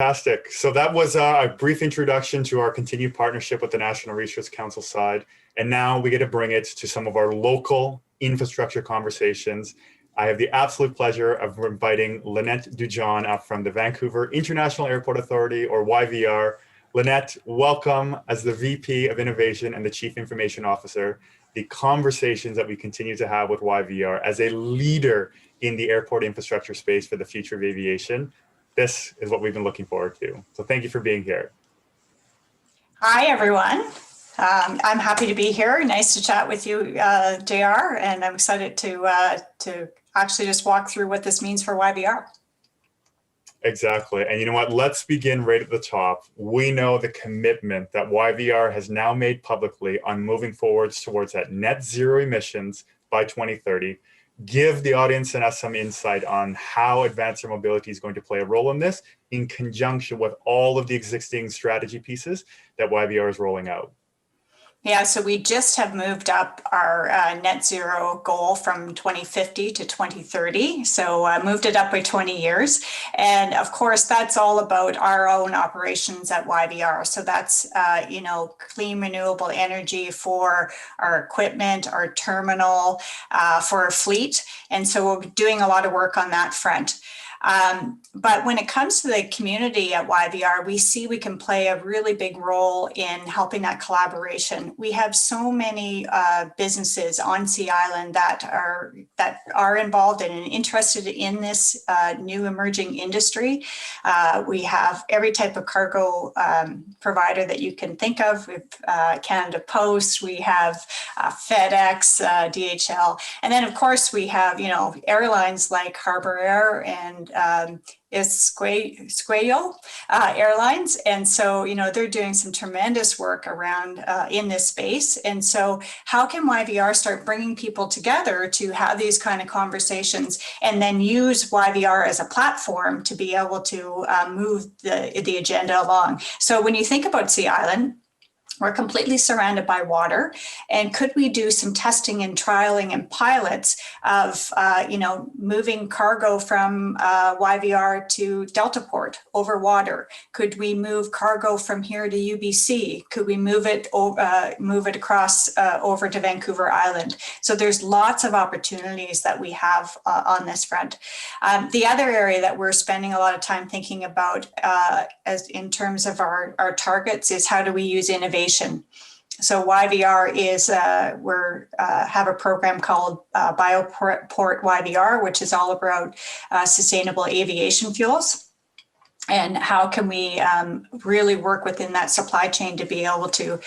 Fantastic. So that was a brief introduction to our continued partnership with the National Research Council side. And now we get to bring it to some of our local infrastructure conversations. I have the absolute pleasure of inviting Lynette Dujon up from the Vancouver International Airport Authority, or YVR. Lynette, welcome as the VP of Innovation and the Chief Information Officer. The conversations that we continue to have with YVR as a leader in the airport infrastructure space for the future of aviation. This is what we've been looking forward to. So thank you for being here. Hi, everyone. I'm happy to be here. Nice to chat with you, JR, and I'm excited to actually just walk through what this means for YVR. Exactly. And you know what? Let's begin right at the top. We know the commitment that YVR has now made publicly on moving forwards towards that net zero emissions by 2030. Give the audience and us some insight on how advanced air mobility is going to play a role in this in conjunction with all of the existing strategy pieces that YVR is rolling out. Yeah, so we just have moved up our net zero goal from 2050 to 2030. So moved it up by 20 years. And of course, that's all about our own operations at YVR. So that's, clean renewable energy for our equipment, our terminal, for our fleet. And so we're doing a lot of work on that front. But when it comes to the community at YVR, we see we can play a really big role in helping that collaboration. We have so many businesses on Sea Island that are involved and interested in this new emerging industry. We have every type of cargo provider that you can think of. With Canada Post, we have FedEx, DHL, and then of course we have airlines like Harbour Air and Esquello Airlines. And so, they're doing some tremendous work around in this space. And so how can YVR start bringing people together to have these kind of conversations and then use YVR as a platform to be able to move the agenda along? So when you think about Sea Island, we're completely surrounded by water. And could we do some testing and trialing and pilots of, moving cargo from YVR to Deltaport over water? Could we move cargo from here to UBC? Could we move it across over to Vancouver Island? So there's lots of opportunities that we have on this front. The other area that we're spending a lot of time thinking about as in terms of our targets is how do we use innovation? So YVR is have a program called BioPort YVR, which is all about sustainable aviation fuels. And how can we really work within that supply chain to be able to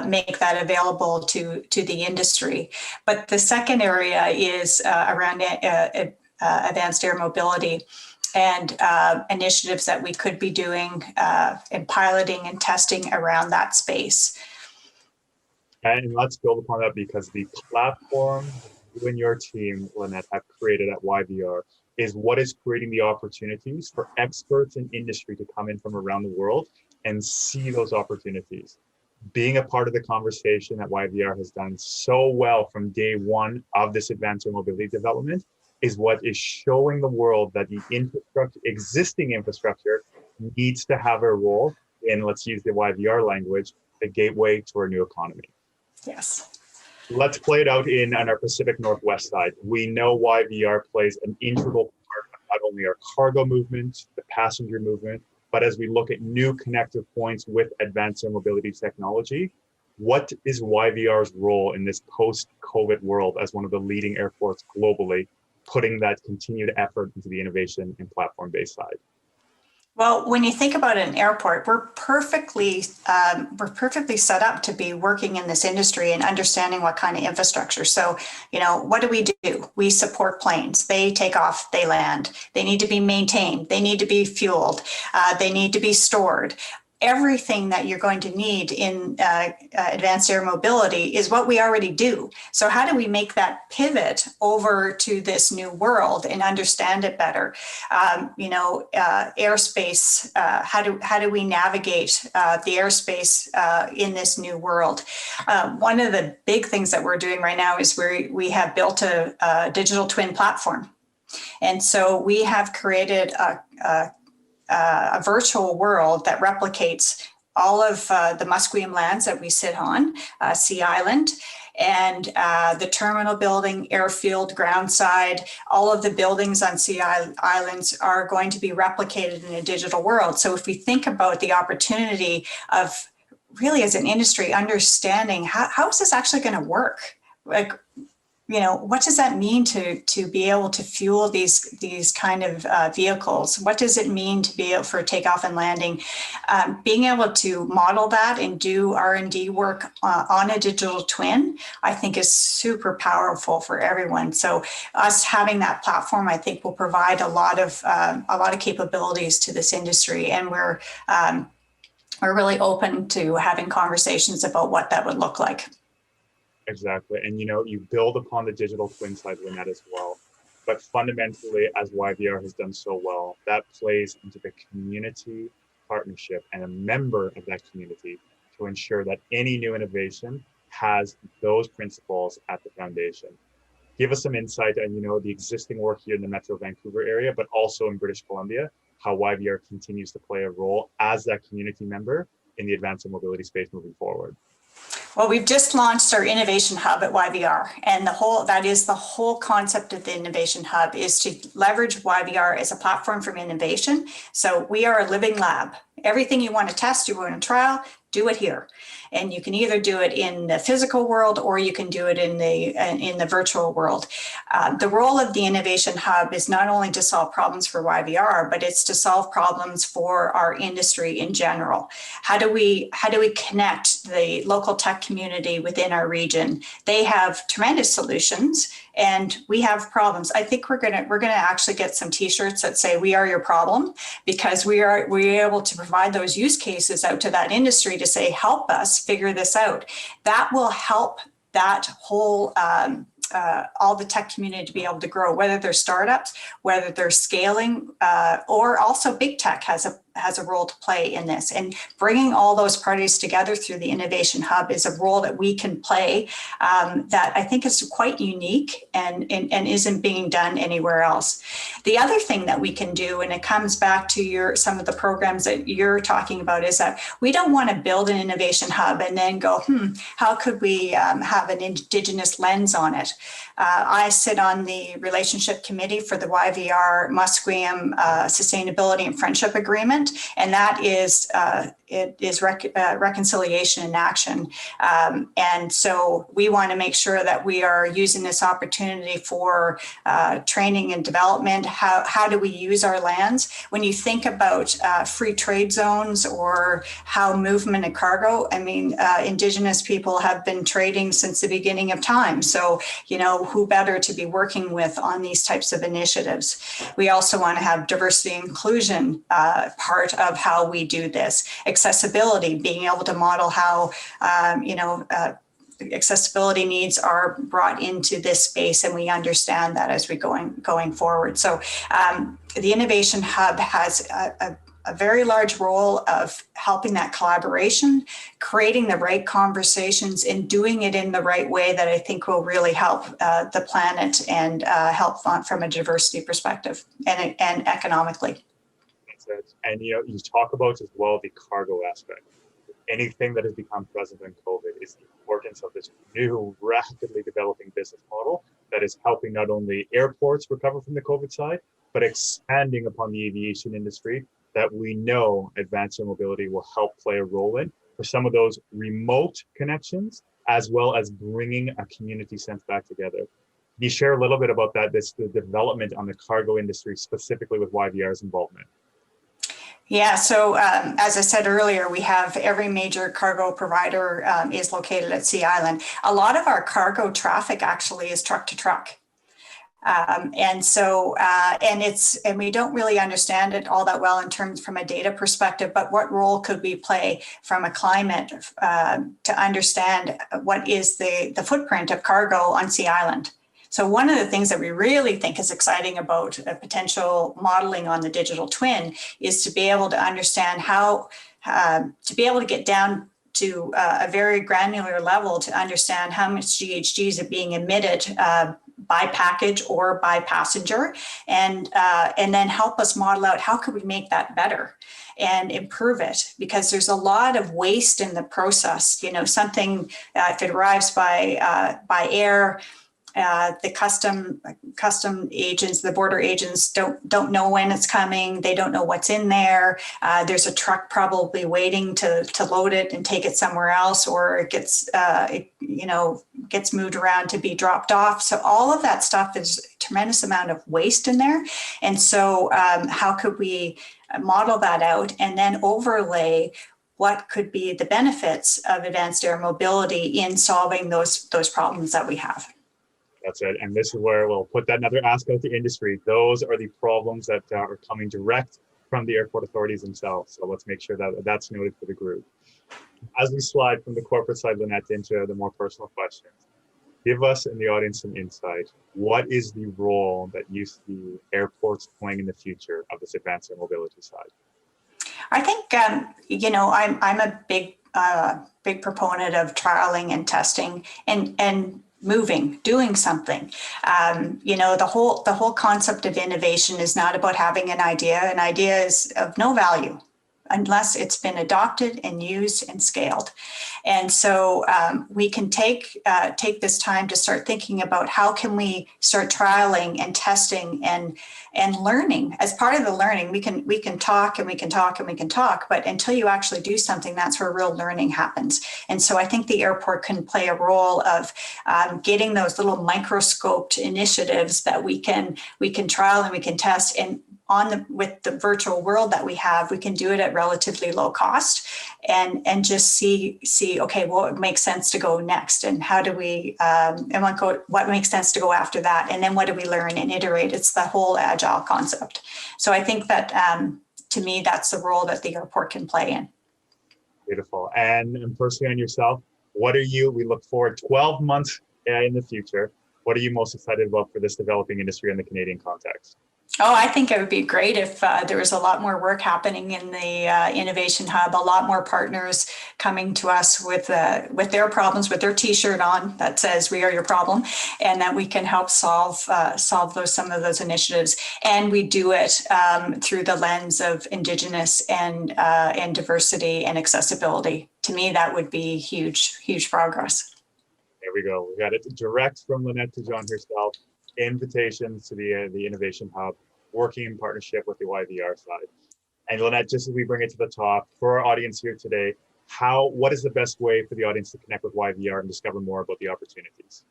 make that available to the industry? But the second area is around advanced air mobility and initiatives that we could be doing and piloting and testing around that space. And let's build upon that, because the platform you and your team, Lynette, have created at YVR is what is creating the opportunities for experts in industry to come in from around the world and see those opportunities. Being a part of the conversation that YVR has done so well from day one of this advanced air mobility development is what is showing the world that the existing infrastructure needs to have a role in, let's use the YVR language, the gateway to our new economy. Yes. Let's play it out on our Pacific Northwest side. We know YVR plays an integral part of not only our cargo movement, the passenger movement, but as we look at new connective points with advanced air mobility technology, what is YVR's role in this post-COVID world as one of the leading airports globally, putting that continued effort into the innovation and platform-based side? Well, when you think about an airport, we're perfectly set up to be working in this industry and understanding what kind of infrastructure. So, what do? We support planes. They take off, they land. They need to be maintained. They need to be fueled. They need to be stored. Everything that you're going to need in advanced air mobility is what we already do. So how do we make that pivot over to this new world and understand it better? Airspace, how do we navigate the airspace in this new world? One of the big things that we're doing right now is we have built a digital twin platform. And so we have created a a virtual world that replicates all of the Musqueam lands that we sit on, Sea Island, and the terminal building, airfield, groundside, all of the buildings on Sea Islands are going to be replicated in a digital world. So if we think about the opportunity of really as an industry understanding how is this actually going to work? Like, you know, what does that mean to be able to fuel these kind of vehicles? What does it mean to be able for takeoff and landing? Being able to model that and do R&D work on a digital twin, I think is super powerful for everyone. So us having that platform, I think, will provide a lot of capabilities to this industry, and we're really open to having conversations about what that would look like. Exactly. And, you know, you build upon the digital twin side, Lynette, as well. But fundamentally, as YVR has done so well, that plays into the community partnership and a member of that community to ensure that any new innovation has those principles at the foundation. Give us some insight on, you know, the existing work here in the Metro Vancouver area, but also in British Columbia, how YVR continues to play a role as that community member in the advanced mobility space moving forward. Well, we've just launched our Innovation Hub at YVR, and that is the whole concept of the Innovation Hub, is to leverage YVR as a platform for innovation. So we are a living lab. Everything you want to test, you want to trial, do it here. And you can either do it in the physical world or you can do it in the virtual world. The role of the Innovation Hub is not only to solve problems for YVR, but it's to solve problems for our industry in general. How do we connect the local tech community within our region? They have tremendous solutions, and we have problems. I think we're gonna actually get some T-shirts that say "We are your problem," because we're able to provide those use cases out to that industry to say, "Help us figure this out." That will help that whole all the tech community to be able to grow, whether they're startups, whether they're scaling, or also big tech has a role to play in this. And bringing all those parties together through the Innovation Hub is a role that we can play that I think is quite unique and isn't being done anywhere else. The other thing that we can do, and it comes back to some of the programs that you're talking about, is that we don't want to build an Innovation Hub and then go, how could we have an Indigenous lens on it? I sit on the relationship committee for the YVR Musqueam Sustainability and Friendship Agreement, and that is reconciliation in action. And so we want to make sure that we are using this opportunity for training and development. How do we use our lands? When you think about free trade zones or how movement and cargo, I mean, Indigenous people have been trading since the beginning of time. So, you know, who better to be working with on these types of initiatives? We also want to have diversity and inclusion part of how we do this. Accessibility, being able to model how, accessibility needs are brought into this space, and we understand that as we going forward. So the Innovation Hub has a very large role of helping that collaboration, creating the right conversations, and doing it in the right way that I think will really help the planet and help from a diversity perspective and economically. That's it. And you know, you talk about as well the cargo aspect. Anything that has become present in COVID is the importance of this new, rapidly developing business model that is helping not only airports recover from the COVID side, but expanding upon the aviation industry that we know advanced air mobility will help play a role in for some of those remote connections, as well as bringing a community sense back together. Can you share a little bit about that, the development on the cargo industry, specifically with YVR's involvement? Yeah, so as I said earlier, we have every major cargo provider is located at Sea Island. A lot of our cargo traffic actually is truck to truck. And we don't really understand it all that well in terms from a data perspective, but what role could we play from a climate to understand what is the footprint of cargo on Sea Island? So one of the things that we really think is exciting about a potential modeling on the digital twin is to be able to understand how, to be able to get down to a very granular level to understand how much GHGs are being emitted by package or by passenger, and then help us model out how could we make that better and improve it, because there's a lot of waste in the process. You know, something if it arrives by air, the custom agents, the border agents don't know when it's coming. They don't know what's in there. There's a truck probably waiting to load it and take it somewhere else, or it gets gets moved around to be dropped off. So all of that stuff is a tremendous amount of waste in there. And so how could we model that out and then overlay what could be the benefits of advanced air mobility in solving those problems that we have? That's it. And this is where we'll put that another aspect of the industry. Those are the problems that are coming direct from the airport authorities themselves. So let's make sure that that's noted for the group. As we slide from the corporate side, Lynette, into the more personal questions, give us and the audience some insight. What is the role that you see airports playing in the future of this advanced air mobility side? I think, I'm a big proponent of trialing and testing and moving, doing something. The whole concept of innovation is not about having an idea. An idea is of no value unless it's been adopted and used and scaled. And so we can take this time to start thinking about how can we start trialing and testing and learning. As part of the learning, we can talk and we can talk and we can talk, but until you actually do something, that's where real learning happens. And so I think the airport can play a role of getting those little microscoped initiatives that we can trial and we can test, and with the virtual world that we have, we can do it at relatively low cost and just see, okay, what makes sense to go next, and how do we, what makes sense to go after that, and then what do we learn and iterate? It's the whole agile concept. So I think that, to me, that's the role that the airport can play in. Beautiful. And personally on yourself, we look forward 12 months in the future. What are you most excited about for this developing industry in the Canadian context? Oh, I think it would be great if there was a lot more work happening in the Innovation Hub, a lot more partners coming to us with their problems, with their T-shirt on that says "We are your problem," and that we can help solve some of those initiatives. And we do it through the lens of Indigenous and diversity and accessibility. To me, that would be huge progress. There we go. We got it direct from Lynette Turgeon herself. Invitations to the Innovation Hub, working in partnership with the YVR side. And Lynette, just as we bring it to the top, for our audience here today, what is the best way for the audience to connect with YVR and discover more about the opportunities?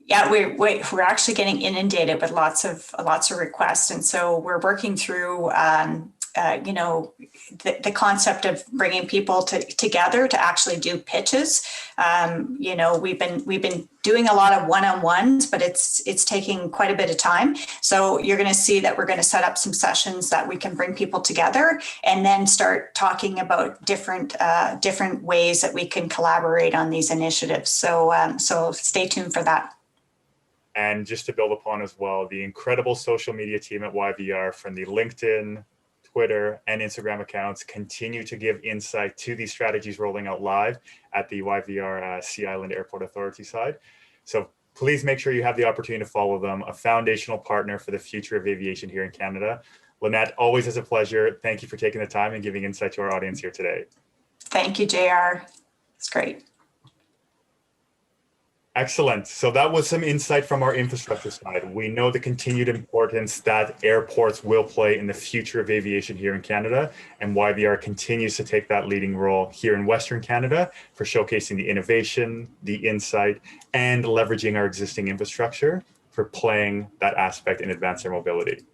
Yeah, we're actually getting inundated with lots of requests, and so we're working through the concept of bringing people together to actually do pitches. We've been doing a lot of one-on-ones, but it's taking quite a bit of time. So you're going to see that we're going to set up some sessions that we can bring people together and then start talking about different ways that we can collaborate on these initiatives. So stay tuned for that. And just to build upon as well, the incredible social media team at YVR, from the LinkedIn, Twitter, and Instagram accounts, continue to give insight to these strategies rolling out live at the YVR Sea Island Airport Authority side. So please make sure you have the opportunity to follow them, a foundational partner for the future of aviation here in Canada. Lynette, always is a pleasure. Thank you for taking the time and giving insight to our audience here today. Thank you, JR. It's great. Excellent. So that was some insight from our infrastructure side. We know the continued importance that airports will play in the future of aviation here in Canada, and YVR continues to take that leading role here in Western Canada for showcasing the innovation, the insight, and leveraging our existing infrastructure for playing that aspect in advanced air mobility.